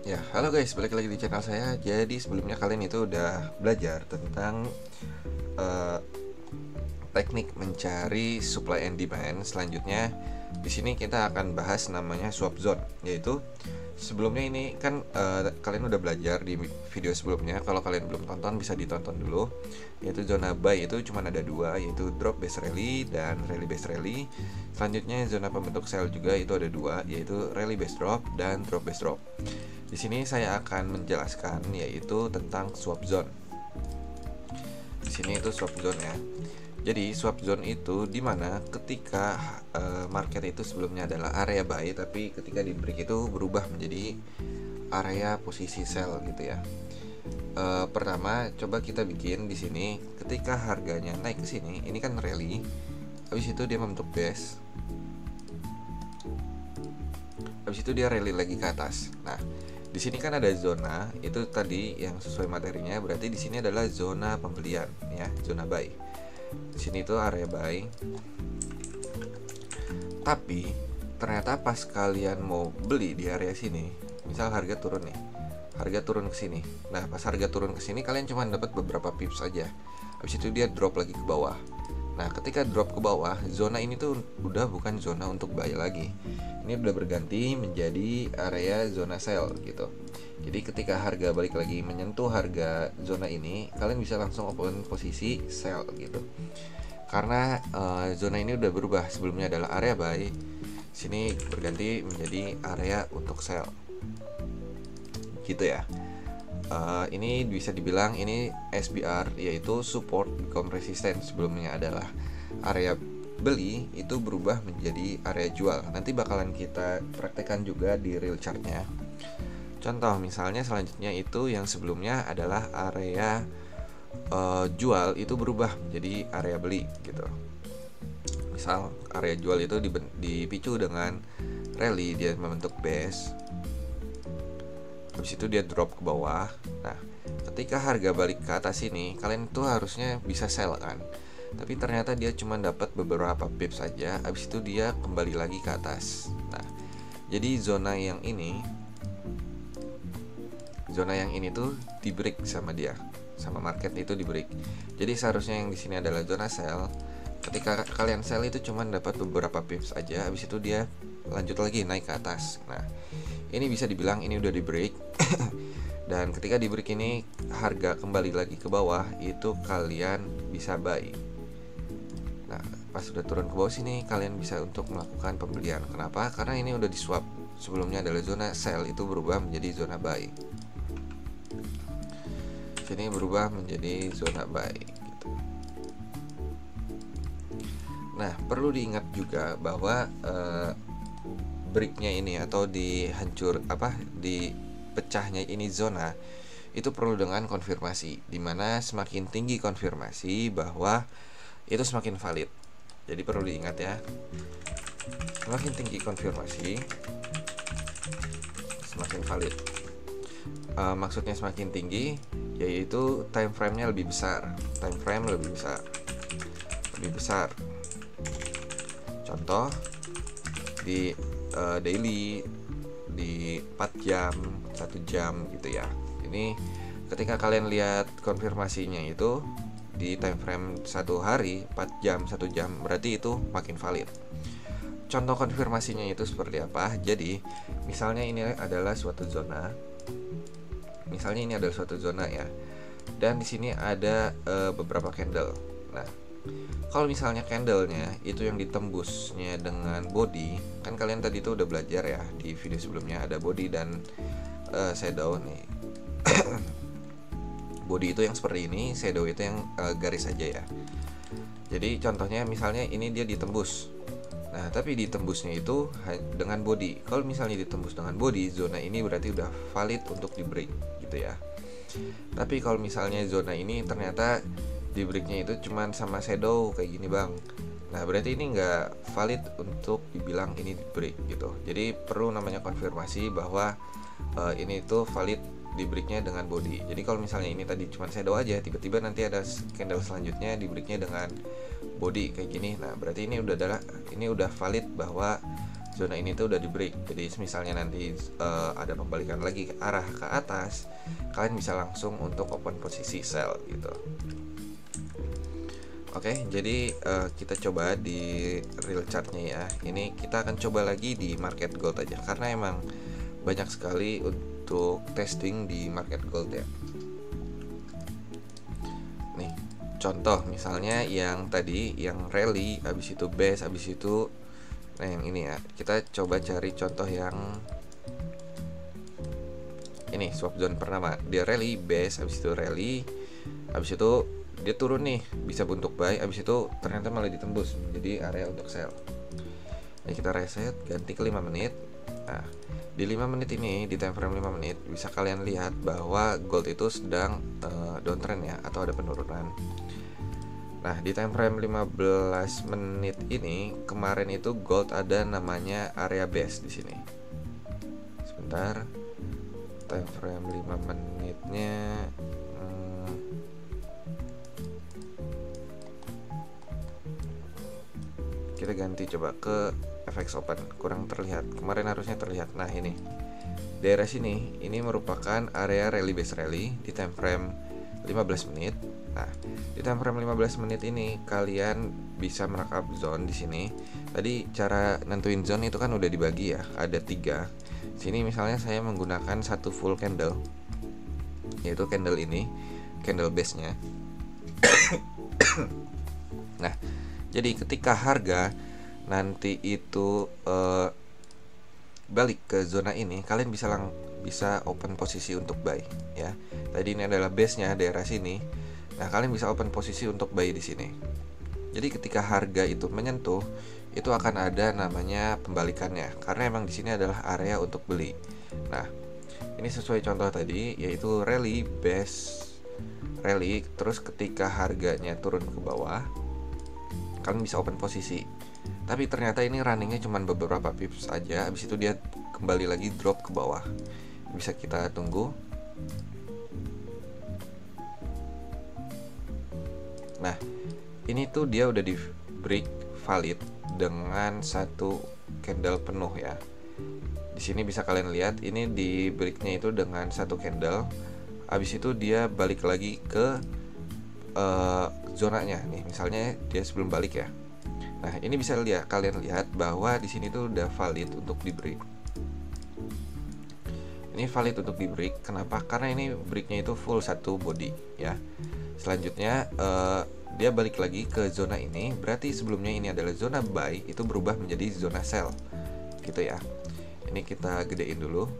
Ya, halo guys, balik lagi di channel saya. Jadi sebelumnya kalian itu udah belajar tentang eh, teknik mencari supply and demand. Selanjutnya di sini kita akan bahas namanya swap zone, yaitu sebelumnya ini kan kalian udah belajar di video sebelumnya. Kalau kalian belum tonton bisa ditonton dulu. Yaitu zona buy itu cuma ada dua, yaitu drop based rally dan rally based rally. Selanjutnya zona pembentuk sell juga itu ada dua, yaitu rally based drop dan drop based drop. Di sini saya akan menjelaskan yaitu tentang swap zone. Di sini itu swap zone ya. Jadi swap zone itu dimana ketika market itu sebelumnya adalah area buy, tapi ketika di break itu berubah menjadi area posisi sell gitu ya. Pertama coba kita bikin di sini ketika harganya naik ke sini, ini kan rally. Habis itu dia membentuk base. Habis itu dia rally lagi ke atas. Nah, di sini kan ada zona, itu tadi yang sesuai materinya, berarti di sini adalah zona pembelian ya, zona buy. Di sini itu area buy. Tapi ternyata pas kalian mau beli di area sini, misal harga turun nih. Harga turun ke sini. Nah, pas harga turun ke sini kalian cuma dapat beberapa pips saja. Habis itu dia drop lagi ke bawah. Nah, ketika drop ke bawah, zona ini tuh udah bukan zona untuk buy lagi. Ini udah berganti menjadi area zona sell gitu. Jadi ketika harga balik lagi menyentuh harga zona ini, kalian bisa langsung open posisi sell gitu. Karena zona ini udah berubah, sebelumnya adalah area buy, sini berganti menjadi area untuk sell. Gitu ya. Ini bisa dibilang ini SBR, yaitu support become resistance. Sebelumnya adalah area beli, itu berubah menjadi area jual. Nanti bakalan kita praktekkan juga di real chartnya. Contoh misalnya selanjutnya itu yang sebelumnya adalah area jual, itu berubah menjadi area beli gitu. Misal area jual itu dipicu dengan rally, dia membentuk base. Habis itu dia drop ke bawah. Nah, ketika harga balik ke atas ini, kalian tuh harusnya bisa sell kan. Tapi ternyata dia cuma dapat beberapa pips saja. Habis itu dia kembali lagi ke atas. Nah, jadi zona yang ini tuh di break sama dia, sama market itu di break. Jadi seharusnya yang di sini adalah zona sell. Ketika kalian sell itu cuma dapat beberapa pips aja. Habis itu dia lanjut lagi naik ke atas. Nah, ini bisa dibilang ini udah di break. Dan ketika di break ini harga kembali lagi ke bawah, itu kalian bisa buy. Nah, pas sudah turun ke bawah sini kalian bisa untuk melakukan pembelian. Kenapa? Karena ini udah di swap. Sebelumnya adalah zona sell, itu berubah menjadi zona buy. Sini berubah menjadi zona buy gitu. Nah, perlu diingat juga bahwa breaknya ini atau di pecahnya ini zona itu perlu dengan konfirmasi, dimana semakin tinggi konfirmasi bahwa itu semakin valid. Jadi perlu diingat ya, semakin tinggi konfirmasi semakin valid. Maksudnya semakin tinggi yaitu time frame-nya lebih besar, lebih besar. Contoh di daily di 4 jam, 1 jam gitu ya. Ini ketika kalian lihat konfirmasinya itu di time frame 1 hari, 4 jam, 1 jam, berarti itu makin valid. Contoh konfirmasinya itu seperti apa? Jadi, misalnya ini adalah suatu zona. Ya. Dan di sini ada beberapa candle. Nah, kalau misalnya candlenya itu yang ditembusnya dengan body, kan kalian tadi tuh udah belajar ya di video sebelumnya, ada body dan shadow nih. Body itu yang seperti ini, shadow itu yang garis saja ya. Jadi contohnya misalnya ini dia ditembus. Nah, tapi ditembusnya itu dengan body. Kalau misalnya ditembus dengan body, zona ini berarti udah valid untuk di break gitu ya. Tapi kalau misalnya zona ini ternyata di breaknya itu cuman sama shadow kayak gini bang, nah berarti ini nggak valid untuk dibilang ini di break gitu. Jadi perlu namanya konfirmasi bahwa ini tuh valid di breaknya dengan body. Jadi kalau misalnya ini tadi cuma shadow aja, tiba-tiba nanti ada candle selanjutnya di breaknya dengan body kayak gini, nah berarti ini udah valid bahwa zona ini tuh udah di break. Jadi misalnya nanti ada pembalikan lagi ke arah ke atas, kalian bisa langsung untuk open posisi sell gitu. Oke, jadi kita coba di real chartnya ya. Ini kita akan coba lagi di market gold aja, karena emang banyak sekali untuk testing di market gold ya. Nih, contoh misalnya yang tadi, yang rally, habis itu base, habis itu nah yang ini ya. Kita coba cari contoh yang ini, swap zone pertama. Dia rally, base, habis itu rally, habis itu dia turun nih, bisa untuk buy, habis itu ternyata malah ditembus menjadi area untuk sell. Ini kita reset, ganti ke 5 menit. Nah, di 5 menit ini, di time frame 5 menit, bisa kalian lihat bahwa gold itu sedang downtrend ya, atau ada penurunan. Nah, di time frame 15 menit ini, kemarin itu gold ada namanya area base di sini. Sebentar. Time frame 5 menitnya kita ganti coba ke FX Open, kurang terlihat. Kemarin harusnya terlihat. Nah, ini. Daerah sini ini merupakan area rally base rally di time frame 15 menit. Nah, di time frame 15 menit ini kalian bisa merekap zone di sini. Tadi cara nentuin zone itu kan udah dibagi ya, ada 3. Sini misalnya saya menggunakan satu full candle, yaitu candle ini, candle base-nya. Nah, jadi ketika harga nanti itu balik ke zona ini, kalian bisa open posisi untuk buy ya. Tadi ini adalah base-nya daerah sini. Nah, kalian bisa open posisi untuk buy di sini. Jadi ketika harga itu menyentuh, itu akan ada namanya pembalikannya, karena emang di sini adalah area untuk beli. Nah, ini sesuai contoh tadi, yaitu rally, base, rally. Terus ketika harganya turun ke bawah, kalian bisa open posisi. Tapi ternyata ini runningnya cuma beberapa pips aja, habis itu dia kembali lagi drop ke bawah. Bisa kita tunggu. Nah, ini tuh dia udah di break valid dengan satu candle penuh ya. Di sini bisa kalian lihat, ini di breaknya itu dengan satu candle. Habis itu dia balik lagi ke zonanya nih, misalnya dia sebelum balik ya. Nah, ini bisa kalian lihat bahwa di sini tuh udah valid untuk di break. Ini valid untuk di break. Kenapa? Karena ini breaknya itu full satu body ya. Selanjutnya dia balik lagi ke zona ini. Berarti sebelumnya ini adalah zona buy, itu berubah menjadi zona sell gitu ya. Ini kita gedein dulu.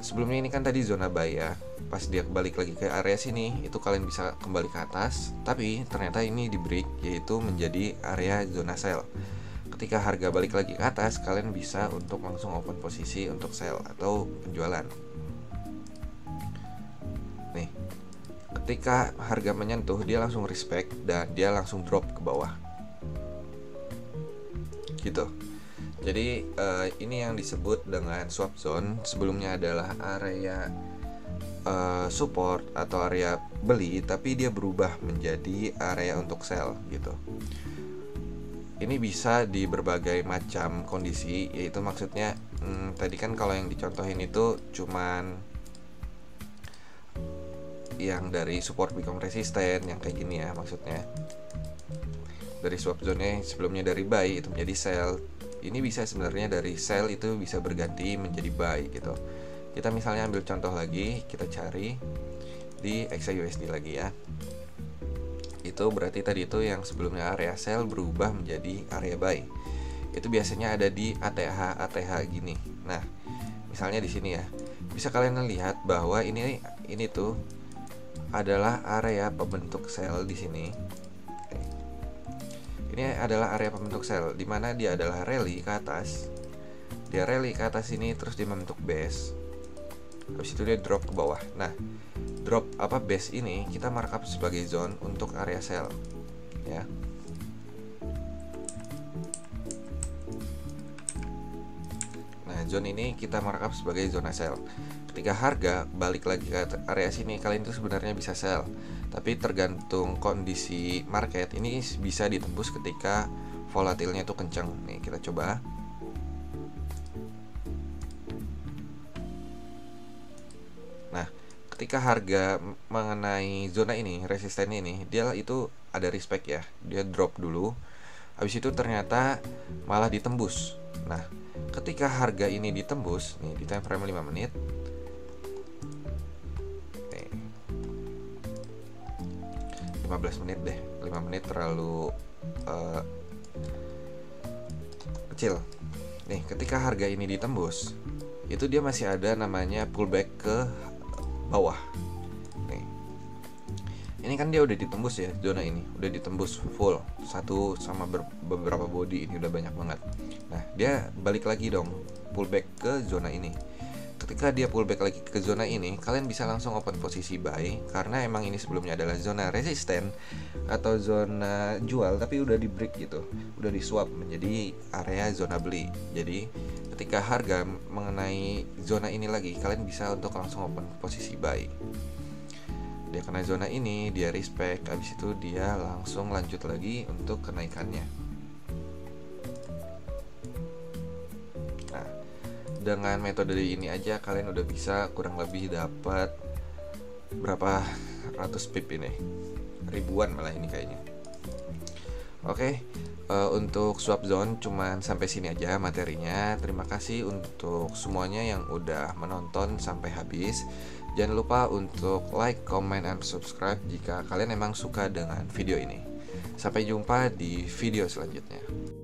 Sebelumnya ini kan tadi zona buy ya. Pas dia balik lagi ke area sini, itu kalian bisa kembali ke atas. Tapi ternyata ini di break, yaitu menjadi area zona sell. Ketika harga balik lagi ke atas, kalian bisa untuk langsung open posisi untuk sell atau penjualan. Nih, ketika harga menyentuh, dia langsung respect dan dia langsung drop ke bawah gitu. Jadi ini yang disebut dengan swap zone. Sebelumnya adalah area support atau area beli, tapi dia berubah menjadi area untuk sell gitu. Ini bisa di berbagai macam kondisi, yaitu maksudnya tadi kan kalau yang dicontohin itu cuman yang dari support become resisten, yang kayak gini ya maksudnya. Dari swap zone sebelumnya dari buy itu menjadi sell. Ini bisa sebenarnya dari sell itu bisa berganti menjadi buy gitu. Kita misalnya ambil contoh lagi, kita cari di XAUSD lagi ya. Itu berarti tadi itu yang sebelumnya area sell berubah menjadi area buy. Itu biasanya ada di ATH gini. Nah, misalnya di sini ya. Bisa kalian lihat bahwa ini tuh adalah area pembentuk sell di sini. Ini adalah area pembentuk sell, di mana dia adalah rally ke atas. Dia rally ke atas ini, terus dia membentuk base. Habis itu dia drop ke bawah. Nah, drop base ini kita markup sebagai zone untuk area sell ya. Nah, zone ini kita markup sebagai zona sell. Ketika harga balik lagi ke area sini, kalian itu sebenarnya bisa sell. Tapi tergantung kondisi market, ini bisa ditembus ketika volatilnya itu kencang. Nih, kita coba. Nah, ketika harga mengenai zona ini, resisten ini, dia itu ada respect ya, dia drop dulu. Habis itu ternyata malah ditembus. Nah, ketika harga ini ditembus nih di time frame 5 menit nih, 15 menit deh, 5 menit terlalu kecil. Nih, ketika harga ini ditembus, itu dia masih ada namanya pullback ke bawah. Nih. Ini kan dia udah ditembus ya, zona ini udah ditembus full satu sama beberapa body, ini udah banyak banget. Nah, dia balik lagi dong, pullback ke zona ini. Ketika dia pullback lagi ke zona ini, kalian bisa langsung open posisi buy, karena emang ini sebelumnya adalah zona resisten atau zona jual, tapi udah di break gitu, udah di swap menjadi area zona beli. Jadi ketika harga mengenai zona ini lagi, kalian bisa untuk langsung open posisi buy. Dia kena zona ini, dia respect, habis itu dia langsung lanjut lagi untuk kenaikannya. Nah, dengan metode ini aja kalian udah bisa kurang lebih dapat berapa ratus pip ini, ribuan malah ini kayaknya. Oke, untuk swap zone cuman sampai sini aja materinya. Terima kasih untuk semuanya yang udah menonton sampai habis. Jangan lupa untuk like, comment, and subscribe jika kalian emang suka dengan video ini. Sampai jumpa di video selanjutnya.